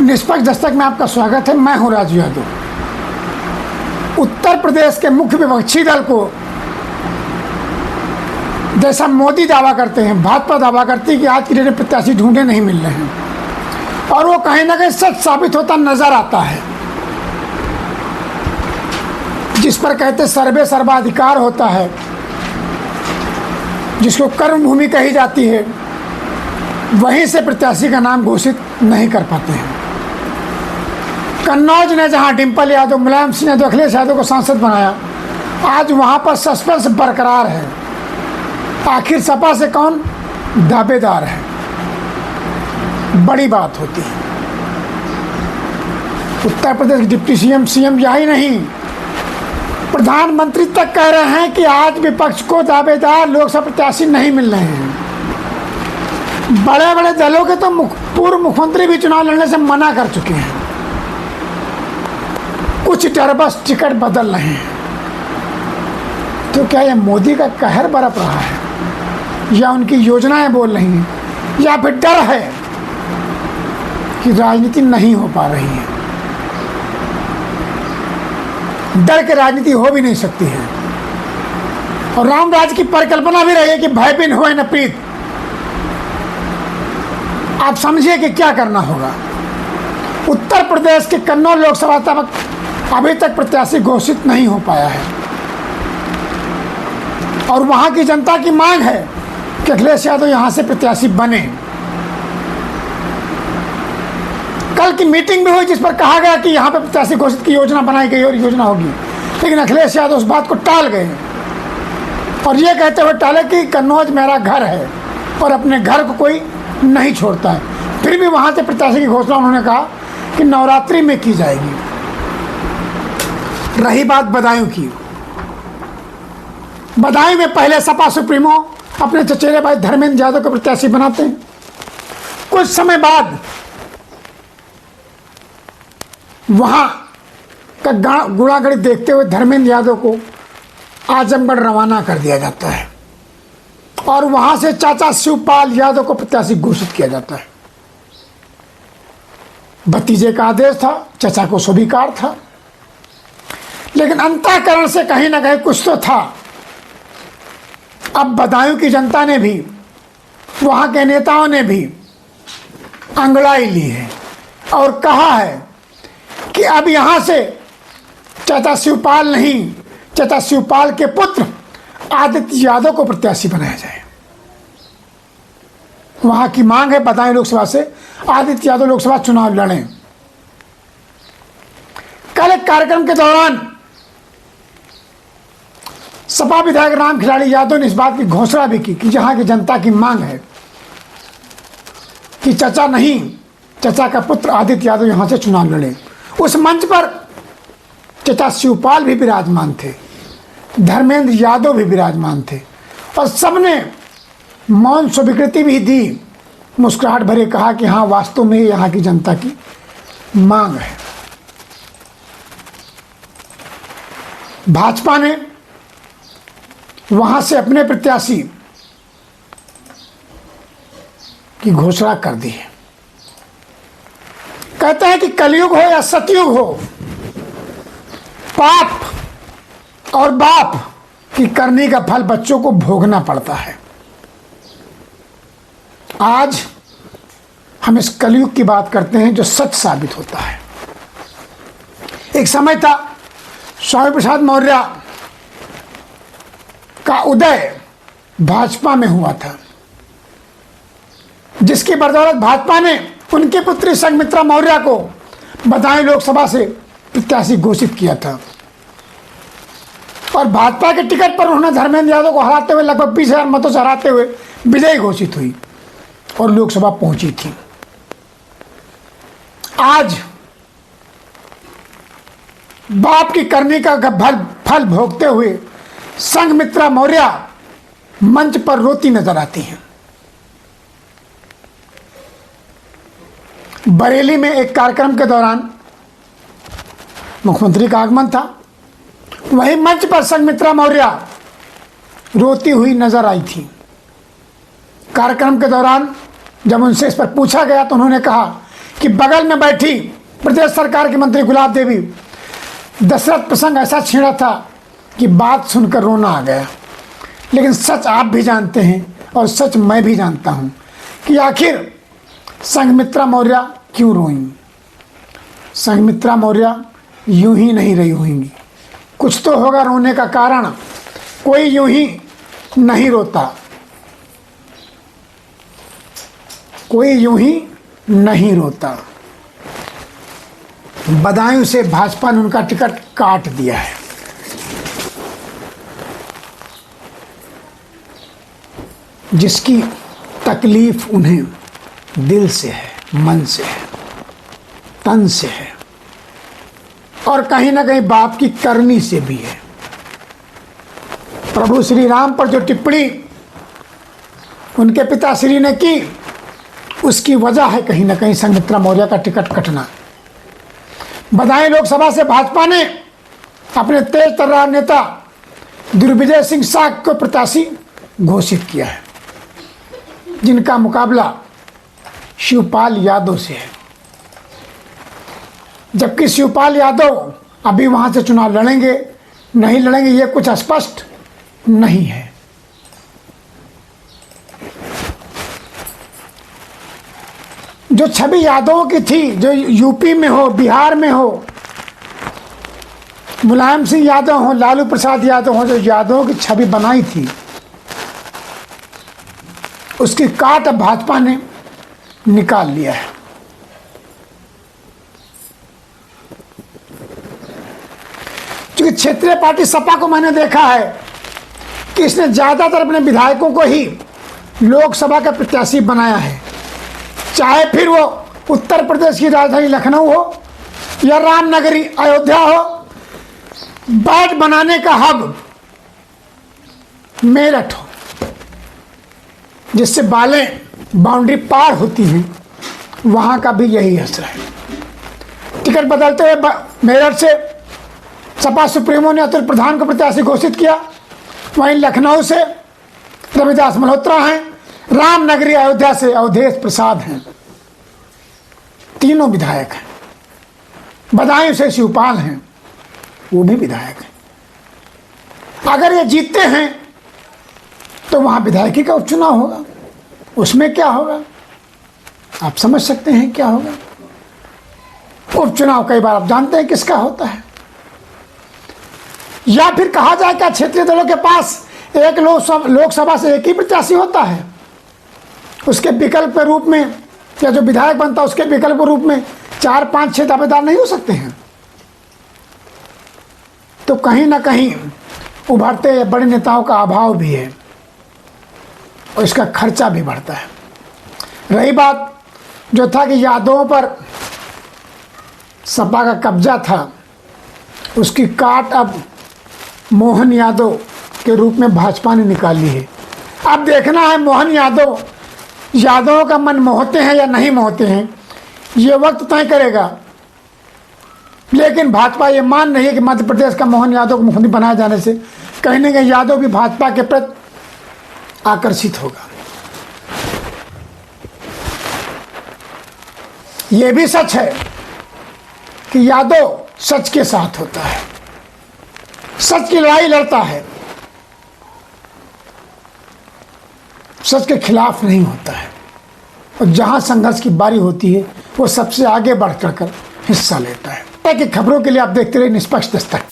निष्पक्ष दस्तक में आपका स्वागत है। मैं हूं राजू यादव। उत्तर प्रदेश के मुख्य विपक्षी दल को जैसा मोदी दावा करते हैं, भाजपा दावा करती है कि आज की डेट में प्रत्याशी ढूंढे नहीं मिल रहे हैं, और वो कहीं ना कहीं सच साबित होता नजर आता है। जिस पर कहते सर्वे सर्वाधिकार होता है, जिसको कर्मभूमि कही जाती है, वहीं से प्रत्याशी का नाम घोषित नहीं कर पाते हैं। कन्नौज ने जहां डिंपल यादव, मुलायम सिंह यादव, अखिलेश यादव को सांसद बनाया, आज वहां पर सस्पेंस बरकरार है। आखिर सपा से कौन दावेदार है, बड़ी बात होती है। उत्तर प्रदेश के डिप्टी सीएम यही नहीं, प्रधानमंत्री तक कह रहे हैं कि आज विपक्ष को दावेदार लोकसभा प्रत्याशी नहीं मिल रहे हैं। बड़े बड़े दलों के तो पूर्व मुख्यमंत्री भी चुनाव लड़ने से मना कर चुके हैं। कुछ टरबस टिकट बदल रहे हैं। तो क्या यह मोदी का कहर बरप रहा है, या उनकी योजनाएं बोल रही हैं, या फिर डर है कि राजनीति नहीं हो पा रही है? डर के राजनीति हो भी नहीं सकती है। और रामराज की परिकल्पना भी रही है कि भय बिन होए न प्रीत। आप समझिए कि क्या करना होगा। उत्तर प्रदेश के कन्नौज लोकसभा तक अभी तक प्रत्याशी घोषित नहीं हो पाया है, और वहां की जनता की मांग है कि अखिलेश यादव यहां से प्रत्याशी बने। कल की मीटिंग भी हुई जिस पर कहा गया कि यहां पर प्रत्याशी घोषित की योजना बनाई गई और योजना होगी, लेकिन अखिलेश यादव उस बात को टाल गए और ये कहते हुए टाले कि कन्नौज मेरा घर है और अपने घर को कोई नहीं छोड़ता है। फिर भी वहां से प्रत्याशी की घोषणा उन्होंने कहा कि नवरात्रि में की जाएगी। रही बात बदायूं की, बदायूं में पहले सपा सुप्रीमो अपने चचेरे भाई धर्मेंद्र यादव को प्रत्याशी बनाते हैं। कुछ समय बाद वहां का गुड़ागड़ी देखते हुए धर्मेंद्र यादव को आजमगढ़ रवाना कर दिया जाता है, और वहां से चाचा शिवपाल यादव को प्रत्याशी घोषित किया जाता है। भतीजे का आदेश था, चाचा को स्वीकार था, लेकिन अंतःकरण से कहीं ना कहीं कुछ तो था। अब बदायूं की जनता ने भी, वहां के नेताओं ने भी अंगड़ाई ली है और कहा है कि अब यहां से चाचा शिवपाल नहीं, चाचा शिवपाल के पुत्र आदित्य यादव को प्रत्याशी बनाया जाए। वहां की मांग है बदायूं लोकसभा से आदित्य यादव लोकसभा चुनाव लड़ें। कल एक कार्यक्रम के दौरान सपा विधायक राम खिलाड़ी यादव ने इस बात की घोषणा भी की कि जहां की जनता की मांग है कि चाचा नहीं, चाचा का पुत्र आदित्य यादव यहां से चुनाव लड़े। उस मंच पर चाचा शिवपाल भी विराजमान थे, धर्मेंद्र यादव भी विराजमान थे, और सबने मौन स्वीकृति भी दी, मुस्कुराहट भरे कहा कि हाँ, वास्तव में यहाँ की जनता की मांग है। भाजपा ने वहां से अपने प्रत्याशी की घोषणा कर दी है। कहते हैं कि कलयुग हो या सतयुग हो, पाप और बाप की करनी का फल बच्चों को भोगना पड़ता है। आज हम इस कलयुग की बात करते हैं जो सच साबित होता है। एक समय था, स्वामी प्रसाद मौर्य का उदय भाजपा में हुआ था, जिसकी बदौलत भाजपा ने उनके पुत्री संघमित्रा मौर्य को बदायूं लोकसभा से प्रत्याशी घोषित किया था, और भाजपा के टिकट पर उन्होंने धर्मेंद्र यादव को हराते हुए लगभग 20,000 मतों से हराते हुए विजयी घोषित हुई और लोकसभा पहुंची थी। आज बाप की करनी का फल भोगते हुए संघमित्रा मौर्य मंच पर रोती नजर आती हैं। बरेली में एक कार्यक्रम के दौरान मुख्यमंत्री का आगमन था, वहीं मंच पर संघमित्रा मौर्य रोती हुई नजर आई थी। कार्यक्रम के दौरान जब उनसे इस पर पूछा गया तो उन्होंने कहा कि कि बगल में बैठी प्रदेश सरकार की मंत्री गुलाब देवी, दशरथ प्रसंग ऐसा छेड़ा था कि बात सुनकर रोना आ गया। लेकिन सच आप भी जानते हैं और सच मैं भी जानता हूं कि आखिर संघमित्रा मौर्य क्यों रोई। संघमित्रा मौर्य यूं ही नहीं रही होंगी, कुछ तो होगा रोने का कारण। कोई यूं ही नहीं रोता, कोई यूं ही नहीं रोता। बदायूं से भाजपा ने उनका टिकट काट दिया है। जिसकी तकलीफ उन्हें दिल से है, मन से है, तन से है और कहीं ना कहीं बाप की करनी से भी है। प्रभु श्री राम पर जो टिप्पणी उनके पिताश्री ने की, उसकी वजह है कहीं ना कहीं संघमित्रा मौर्य का टिकट कटना। बदायूं लोकसभा से भाजपा ने अपने तेज तर्रार नेता दिग्विजय सिंह साग को प्रत्याशी घोषित किया है, जिनका मुकाबला शिवपाल यादव से है। जबकि शिवपाल यादव अभी वहां से चुनाव लड़ेंगे नहीं लड़ेंगे ये कुछ स्पष्ट नहीं है। जो छवि यादवों की थी, जो यूपी में हो, बिहार में हो, मुलायम सिंह यादव हो, लालू प्रसाद यादव हो, जो यादवों की छवि बनाई थी, उसकी काट अब भाजपा ने निकाल लिया है। क्योंकि क्षेत्रीय पार्टी सपा को मैंने देखा है कि इसने ज्यादातर अपने विधायकों को ही लोकसभा का प्रत्याशी बनाया है, चाहे फिर वो उत्तर प्रदेश की राजधानी लखनऊ हो या रामनगरी अयोध्या हो। बैट बनाने का हब मेरठ हो, जिससे बाउंड्री पार होती हैं, वहां का भी यही असर है। टिकट बदलते हुए मेरठ से सपा सुप्रीमो ने अतुल प्रधान को प्रत्याशी घोषित किया। वहीं लखनऊ से रविदास मल्होत्रा हैं, रामनगरी अयोध्या से अवधेश प्रसाद हैं, तीनों विधायक हैं। बदायूं से शिवपाल हैं, वो भी विधायक हैं। अगर ये जीतते हैं तो वहां विधायकी का उपचुनाव होगा, उसमें क्या होगा आप समझ सकते हैं क्या होगा। उपचुनाव कई बार आप जानते हैं किसका होता है। या फिर कहा जाए क्या क्षेत्रीय दलों के पास एक लोकसभा से एक ही प्रत्याशी होता है, उसके विकल्प के रूप में या जो विधायक बनता है उसके विकल्प के रूप में 4, 5, 6 दावेदार नहीं हो सकते हैं। तो कहीं ना कहीं उभरते बड़े नेताओं का अभाव भी है और इसका खर्चा भी बढ़ता है। रही बात जो था कि यादवों पर सपा का कब्जा था, उसकी काट अब मोहन यादव के रूप में भाजपा ने निकाली है। अब देखना है मोहन यादवों का मन मोहते हैं या नहीं मोहते हैं, ये वक्त तय करेगा। लेकिन भाजपा ये मान रही है कि मध्य प्रदेश का मोहन यादव को मुख्यमंत्री बनाए जाने से कहीं ना कहीं यादव भी भाजपा के प्रति आकर्षित होगा। यह भी सच है कि यादव सच के साथ होता है, सच की लड़ाई लड़ता है, सच के खिलाफ नहीं होता है। और जहां संघर्ष की बारी होती है वो सबसे आगे बढ़ चढ़कर हिस्सा लेता है। कि खबरों के लिए आप देखते रहिए निष्पक्ष दस्तक।